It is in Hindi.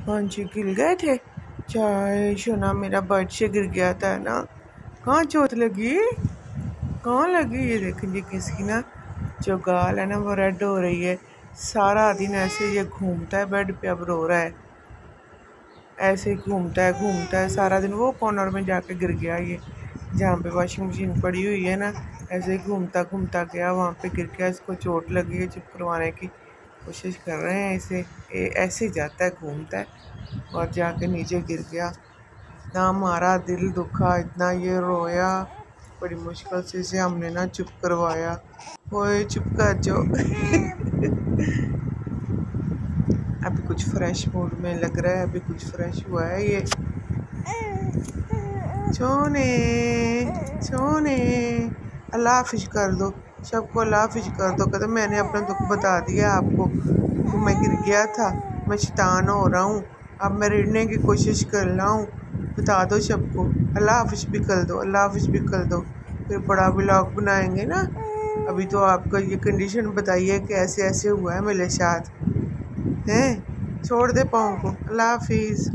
हाँ जी, गिर गए थे। चाय सोना मेरा बेड से गिर गया था ना। कहाँ चोट लगी? कहाँ लगी? ये देखें जी, किसकी ना जो गाल है ना वो रेड हो रही है। सारा दिन ऐसे ये घूमता है बेड पे, अब रो रहा है। ऐसे ही घूमता है सारा दिन। वो कॉर्नर में जाके गिर गया ये, जहाँ पे वॉशिंग मशीन पड़ी हुई है ना। ऐसे ही घूमता घूमता गया, वहाँ पे गिर गया। इसको चोट लगी है, चुप करवाने की कोशिश कर रहे हैं इसे। ऐसे ही जाता है, घूमता है और जाके नीचे गिर गया। इतना हमारा दिल दुखा, इतना ये रोया। बड़ी मुश्किल से इसे हमने ना चुप करवाया। ओए चुप कर जाओ। अभी कुछ फ्रेश मूड में लग रहा है, अभी कुछ फ्रेश हुआ है ये। सोने सोने अल्लाह हाफिज कर दो सबको, अल्लाह हाफिज कर दो। कहते मैंने अपना दुख बता दिया आपको कि मैं गिर गया था, मैं शैतान हो रहा हूँ, अब मैं रिड़ने की कोशिश कर रहा हूँ। बता दो सबको, अल्लाह हाफिज भी कर दो, अल्लाह हाफिज भी कर दो। फिर बड़ा व्लॉग बनाएंगे ना। अभी तो आपका ये कंडीशन बताइए कि ऐसे ऐसे हुआ है मेरे साथ। हैं छोड़ दे पाँव को। अल्लाह हाफिज़।